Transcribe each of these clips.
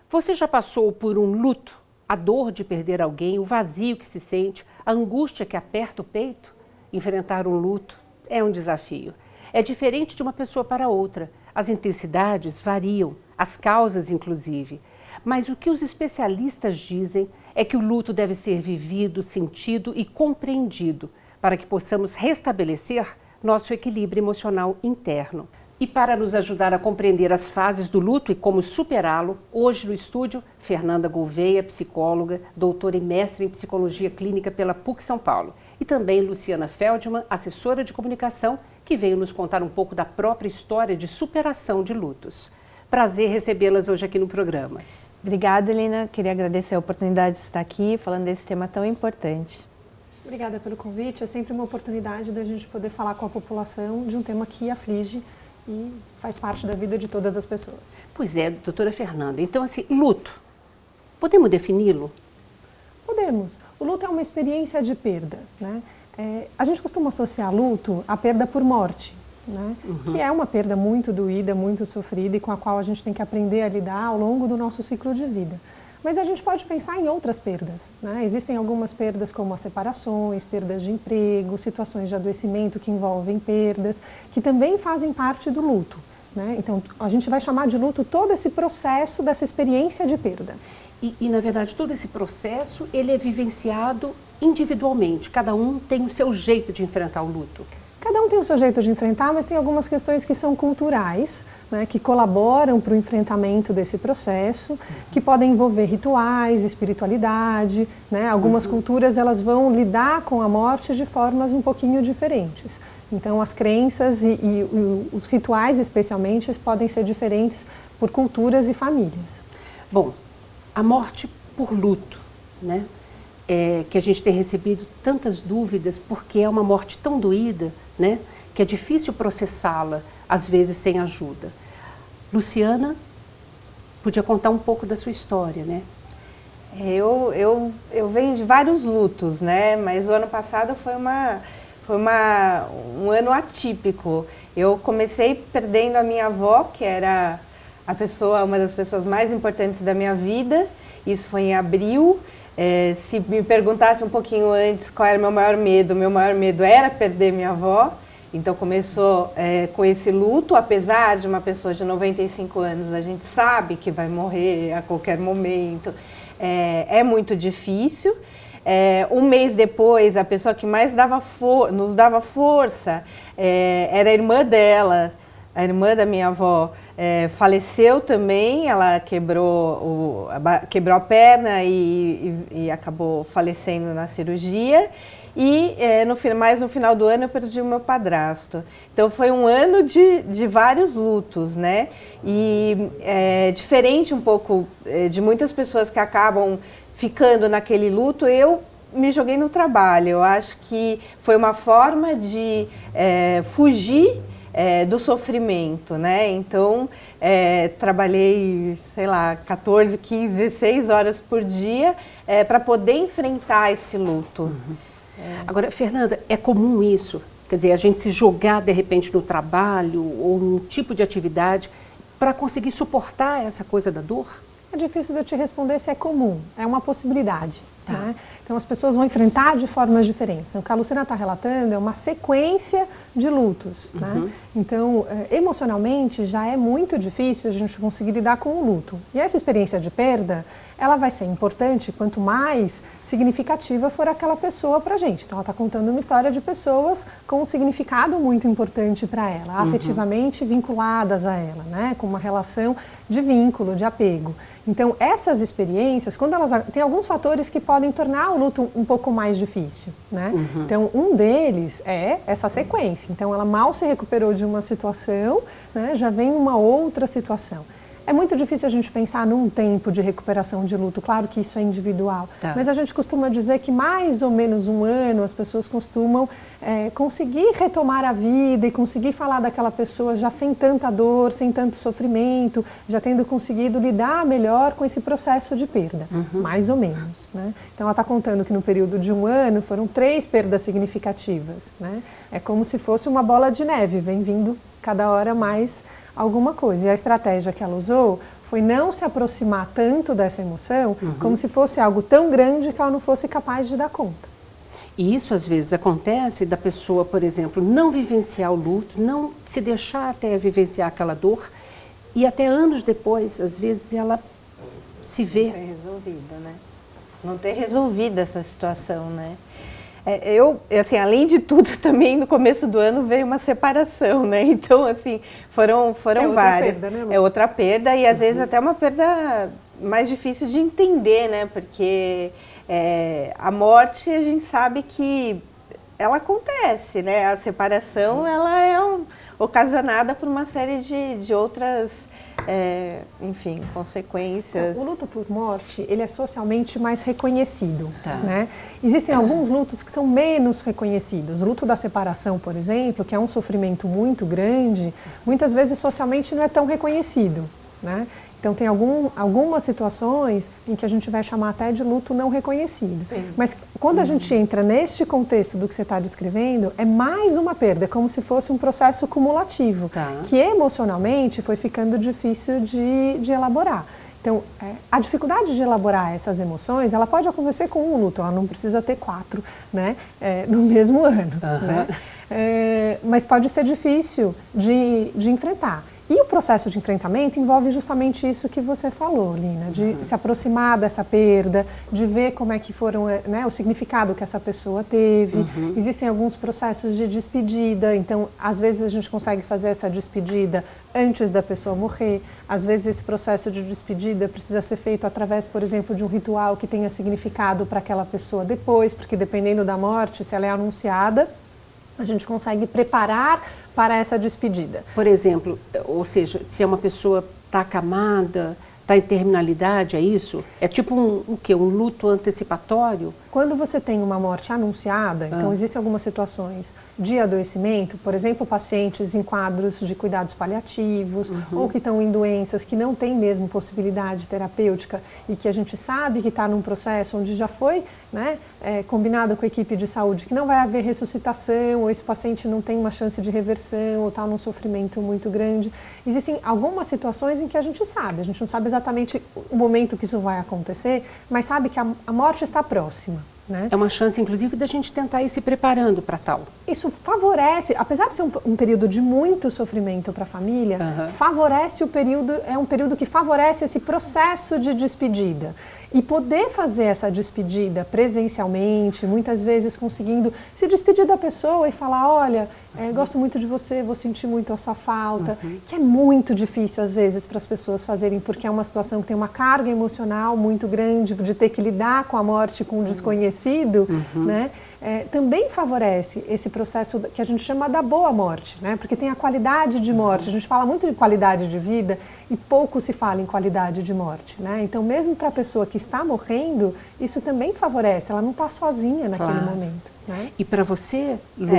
Você já passou por um luto? A dor de perder alguém, o vazio que se sente, a angústia que aperta o peito? Enfrentar um luto é um desafio. É diferente de uma pessoa para outra. As intensidades variam, as causas inclusive. Mas o que os especialistas dizem é que o luto deve ser vivido, sentido e compreendido para que possamos restabelecer nosso equilíbrio emocional interno. E para nos ajudar a compreender as fases do luto e como superá-lo, hoje no estúdio, Fernanda Gouveia, psicóloga, doutora e mestre em psicologia clínica pela PUC São Paulo. E também Luciana Feldman, assessora de comunicação, que veio nos contar um pouco da própria história de superação de lutos. Prazer recebê-las hoje aqui no programa. Obrigada, Helena. Queria agradecer a oportunidade de estar aqui falando desse tema tão importante. Obrigada pelo convite. É sempre uma oportunidade da gente poder falar com a população de um tema que aflige e faz parte da vida de todas as pessoas. Pois é, doutora Fernanda. Então, assim, luto, podemos defini-lo? Podemos. O luto é uma experiência de perda, né? A gente costuma associar luto à perda por morte, né? Que é uma perda muito doída, muito sofrida e com a qual a gente tem que aprender a lidar ao longo do nosso ciclo de vida. Mas a gente pode pensar em outras perdas, né? Existem algumas perdas como as separações, perdas de emprego, situações de adoecimento que envolvem perdas, que também fazem parte do luto, né? Então, a gente vai chamar de luto todo esse processo dessa experiência de perda. E, na verdade, todo esse processo, ele é vivenciado individualmente. Cada um tem o seu jeito de enfrentar o luto. Cada um tem o seu jeito de enfrentar, mas tem algumas questões que são culturais, né, que colaboram para o enfrentamento desse processo, que podem envolver rituais, espiritualidade, né? Algumas culturas elas vão lidar com a morte de formas um pouquinho diferentes. Então as crenças e os rituais especialmente podem ser diferentes por culturas e famílias. Bom, a morte por luto, né? Que a gente tem recebido tantas dúvidas porque é uma morte tão doída, né? Que é difícil processá-la, às vezes sem ajuda. Luciana, podia contar um pouco da sua história, né? Eu venho de vários lutos, né? Mas o ano passado foi um ano atípico. Eu comecei perdendo a minha avó, que era uma das pessoas mais importantes da minha vida. Isso foi em abril. Se me perguntasse um pouquinho antes qual era o meu maior medo era perder minha avó. Então começou com esse luto, apesar de uma pessoa de 95 anos, a gente sabe que vai morrer a qualquer momento, é muito difícil. Um mês depois, a pessoa que mais nos dava força era a irmã dela, a irmã da minha avó. Faleceu também, ela quebrou a perna e acabou falecendo na cirurgia. E no final do ano eu perdi o meu padrasto. Então foi um ano de vários lutos, né? E diferente um pouco de muitas pessoas que acabam ficando naquele luto, eu me joguei no trabalho. Eu acho que foi uma forma de fugir do sofrimento, né? Então, trabalhei, 14, 15, 16 horas por dia para poder enfrentar esse luto. Agora, Fernanda, é comum isso? Quer dizer, a gente se jogar, de repente, no trabalho ou num tipo de atividade para conseguir suportar essa coisa da dor? É difícil de eu te responder se é comum, é uma possibilidade. Tá. Né? Então as pessoas vão enfrentar de formas diferentes. O que a Luciana está relatando é uma sequência de lutos. Né? Então, emocionalmente, já é muito difícil a gente conseguir lidar com o luto. E essa experiência de perda, ela vai ser importante quanto mais significativa for aquela pessoa para a gente. Então ela está contando uma história de pessoas com um significado muito importante para ela, afetivamente vinculadas a ela, né? Com uma relação de vínculo, de apego. Então essas experiências, tem alguns fatores que podem tornar o luto um pouco mais difícil, né? Então um deles é essa sequência. Então ela mal se recuperou de uma situação, né? Já vem uma outra situação. É muito difícil a gente pensar num tempo de recuperação de luto, claro que isso é individual, mas a gente costuma dizer que mais ou menos um ano as pessoas costumam conseguir retomar a vida e conseguir falar daquela pessoa já sem tanta dor, sem tanto sofrimento, já tendo conseguido lidar melhor com esse processo de perda, mais ou menos. Né? Então ela está contando que no período de um ano foram 3 perdas significativas. Né? É como se fosse uma bola de neve, vem vindo cada hora mais alguma coisa. E a estratégia que ela usou foi não se aproximar tanto dessa emoção, como se fosse algo tão grande que ela não fosse capaz de dar conta. E isso às vezes acontece da pessoa, por exemplo, não vivenciar o luto, não se deixar até vivenciar aquela dor, e até anos depois, às vezes, ela se vê. Não ter resolvido, né? Não ter resolvido essa situação, né? Eu, assim, além de tudo, também no começo do ano veio uma separação, né? Então, assim, foram várias. Perda, né, Lu? É outra perda e às vezes até uma perda mais difícil de entender, né? Porque a morte, a gente sabe que ela acontece, né? A separação, ela é ocasionada por uma série de outras, enfim, consequências. O luto por morte, ele é socialmente mais reconhecido, Tá. né? Existem alguns lutos que são menos reconhecidos. O luto da separação, por exemplo, que é um sofrimento muito grande, muitas vezes socialmente não é tão reconhecido, né? Então tem algumas situações em que a gente vai chamar até de luto não reconhecido. Sim. Mas quando a gente entra neste contexto do que você está descrevendo, é mais uma perda, é como se fosse um processo cumulativo, Tá. que emocionalmente foi ficando difícil de elaborar. Então, a dificuldade de elaborar essas emoções, ela pode acontecer com um luto, ela não precisa ter 4, né, no mesmo ano, né? Mas pode ser difícil de enfrentar. E o processo de enfrentamento envolve justamente isso que você falou, Lina, de se aproximar dessa perda, de ver como é que foram, né, o significado que essa pessoa teve. Existem alguns processos de despedida, então às vezes a gente consegue fazer essa despedida antes da pessoa morrer. Às vezes esse processo de despedida precisa ser feito através, por exemplo, de um ritual que tenha significado para aquela pessoa depois, porque dependendo da morte, se ela é anunciada, a gente consegue preparar para essa despedida. Por exemplo, ou seja, se é uma pessoa está acamada, está em terminalidade, é isso? É tipo o quê? Um luto antecipatório? Quando você tem uma morte anunciada, então existem algumas situações de adoecimento, por exemplo, pacientes em quadros de cuidados paliativos ou que estão em doenças que não têm mesmo possibilidade terapêutica e que a gente sabe que está num processo onde já foi, né, combinado com a equipe de saúde que não vai haver ressuscitação, ou esse paciente não tem uma chance de reversão, ou está num sofrimento muito grande. Existem algumas situações em que a gente não sabe exatamente o momento que isso vai acontecer, mas sabe que a morte está próxima. Né? É uma chance, inclusive, da gente tentar ir se preparando para tal. Isso favorece, apesar de ser um período de muito sofrimento para a família, favorece o período, é um período que favorece esse processo de despedida. E poder fazer essa despedida presencialmente, muitas vezes conseguindo se despedir da pessoa e falar, olha, gosto muito de você, vou sentir muito a sua falta, que é muito difícil às vezes para as pessoas fazerem, porque é uma situação que tem uma carga emocional muito grande, de ter que lidar com a morte, com o desconhecido, né? Também favorece esse processo que a gente chama da boa morte, né? Porque tem a qualidade de morte. A gente fala muito de qualidade de vida e pouco se fala em qualidade de morte, né? Então, mesmo para a pessoa que está morrendo, isso também favorece. Ela não está sozinha naquele momento, né? E para você, Lu?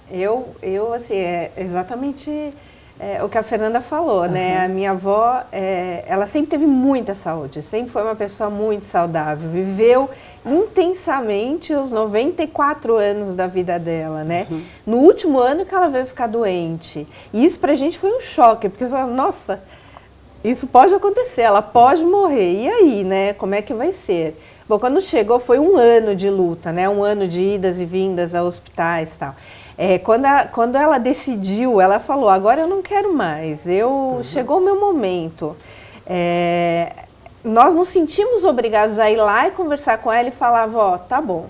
Eu assim, exatamente o que a Fernanda falou, né? A minha avó, ela sempre teve muita saúde, sempre foi uma pessoa muito saudável, viveu intensamente os 94 anos da vida dela, né? No último ano que ela veio ficar doente. E isso pra gente foi um choque, porque nossa, isso pode acontecer, ela pode morrer, e aí, né? Como é que vai ser? Bom, quando chegou foi um ano de luta, né? Um ano de idas e vindas a hospitais e tal. Quando ela decidiu, ela falou, agora eu não quero mais, chegou o meu momento. Nós nos sentimos obrigados a ir lá e conversar com ela e falar, ó, tá bom,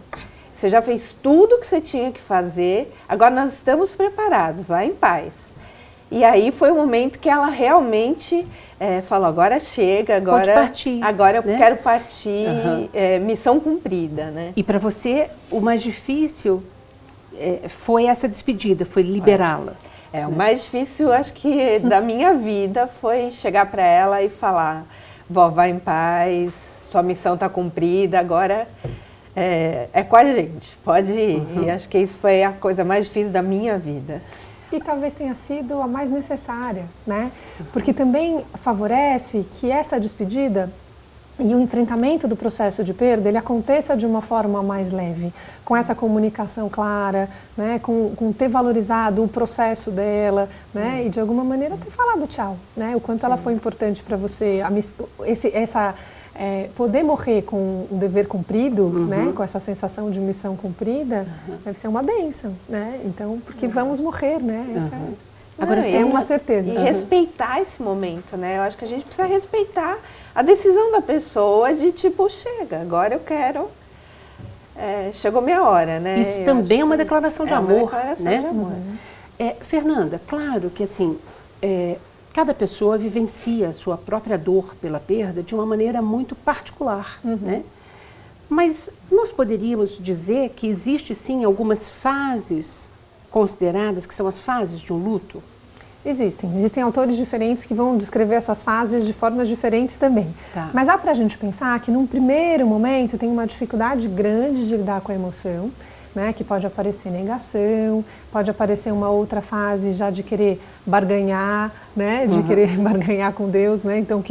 você já fez tudo o que você tinha que fazer, agora nós estamos preparados, vai em paz. E aí foi o momento que ela realmente falou, agora chega, Pode partir, agora eu né? quero partir, missão cumprida, né? E para você, o mais difícil foi essa despedida, foi liberá-la. O mais difícil, acho que, da minha vida foi chegar para ela e falar, vó, vai em paz, sua missão está cumprida, agora é com a gente, pode ir. E acho que isso foi a coisa mais difícil da minha vida. E talvez tenha sido a mais necessária, né? Porque também favorece que essa despedida e o enfrentamento do processo de perda, ele aconteça de uma forma mais leve, com essa comunicação clara, né, com ter valorizado o processo dela, né, e de alguma maneira ter falado tchau, né, o quanto ela foi importante para você, poder morrer com o dever cumprido, né, com essa sensação de missão cumprida, deve ser uma bênção, né, então, porque vamos morrer, né, agora é uma certeza. E respeitar esse momento, né, eu acho que a gente precisa respeitar a decisão da pessoa de tipo, chega, agora eu quero, chegou minha hora, né. Isso também é uma declaração de amor, uma declaração né? de amor. Fernanda, claro que assim, cada pessoa vivencia a sua própria dor pela perda de uma maneira muito particular, né? Mas nós poderíamos dizer que existe sim algumas fases consideradas que são as fases de um luto? Existem autores diferentes que vão descrever essas fases de formas diferentes também. Tá. Mas dá pra gente pensar que num primeiro momento tem uma dificuldade grande de lidar com a emoção, né, que pode aparecer negação, pode aparecer uma outra fase já de querer barganhar, né, de querer barganhar com Deus, né, então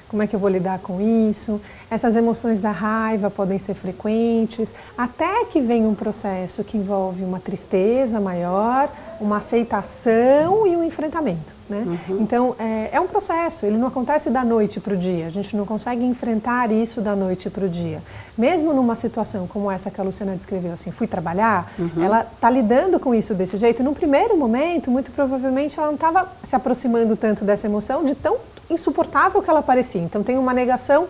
como é que eu vou lidar com isso? Essas emoções da raiva podem ser frequentes, até que vem um processo que envolve uma tristeza maior, uma aceitação e um enfrentamento, né? Então, é um processo, ele não acontece da noite para o dia, a gente não consegue enfrentar isso da noite para o dia. Mesmo numa situação como essa que a Luciana descreveu, assim, fui trabalhar, ela está lidando com isso desse jeito. Num primeiro momento, muito provavelmente, ela não estava se aproximando tanto dessa emoção, de tão insuportável que ela parecia. Então, tem uma negação,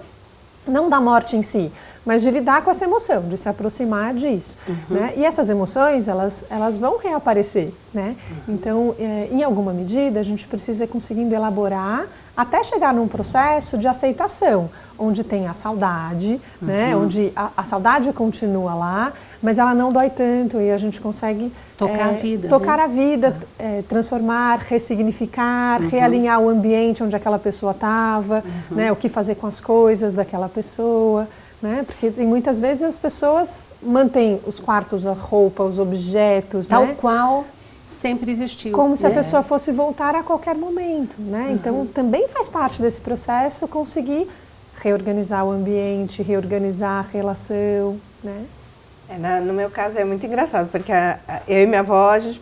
não da morte em si, mas de lidar com essa emoção, de se aproximar disso, né? E essas emoções, elas vão reaparecer, né? Então, em alguma medida, a gente precisa ir conseguindo elaborar até chegar num processo de aceitação, onde tem a saudade, né? Onde a saudade continua lá, mas ela não dói tanto e a gente consegue tocar a vida, tocar a vida, transformar, ressignificar, realinhar o ambiente onde aquela pessoa estava, né? O que fazer com as coisas daquela pessoa, né? Porque tem muitas vezes as pessoas mantêm os quartos, a roupa, os objetos, tal né? qual sempre existiu. Como se a pessoa fosse voltar a qualquer momento, né? Então também faz parte desse processo conseguir reorganizar o ambiente, reorganizar a relação, né? No meu caso é muito engraçado, porque eu e minha avó, a gente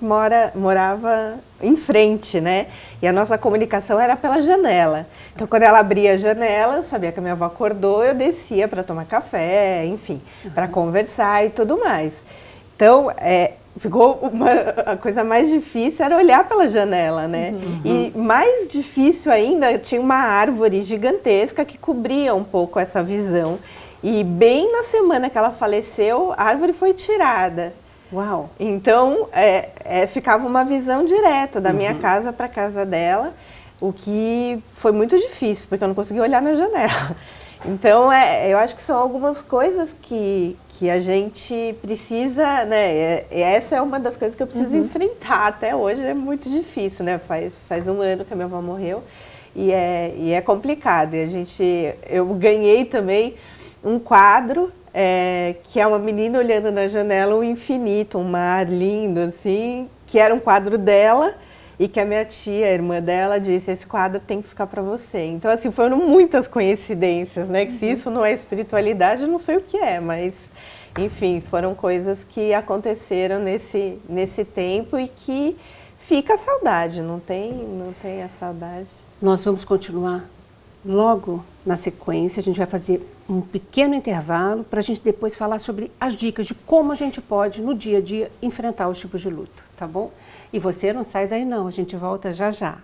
morava em frente, né? E a nossa comunicação era pela janela. Então, quando ela abria a janela, eu sabia que a minha avó acordou, eu descia para tomar café, enfim, para conversar e tudo mais. Então, a coisa mais difícil era olhar pela janela, né? E mais difícil ainda, tinha uma árvore gigantesca que cobria um pouco essa visão. E bem na semana que ela faleceu, a árvore foi tirada. Uau! Então, ficava uma visão direta da minha casa para a casa dela, o que foi muito difícil, porque eu não conseguia olhar na janela. Então, eu acho que são algumas coisas que a gente precisa, né? Essa é uma das coisas que eu preciso enfrentar até hoje, é muito difícil, né? Faz um ano que a minha avó morreu e é complicado. Eu ganhei também um quadro que é uma menina olhando na janela o infinito, um mar lindo, assim, que era um quadro dela e que a minha tia, a irmã dela, disse, esse quadro tem que ficar para você. Então, assim, foram muitas coincidências, né? Que se isso não é espiritualidade, eu não sei o que é, mas, enfim, foram coisas que aconteceram nesse tempo e que fica a saudade, não tem a saudade. Nós vamos continuar logo na sequência, a gente vai fazer um pequeno intervalo para a gente depois falar sobre as dicas de como a gente pode, no dia a dia, enfrentar os tipos de luto, tá bom? E você não sai daí não, a gente volta já já.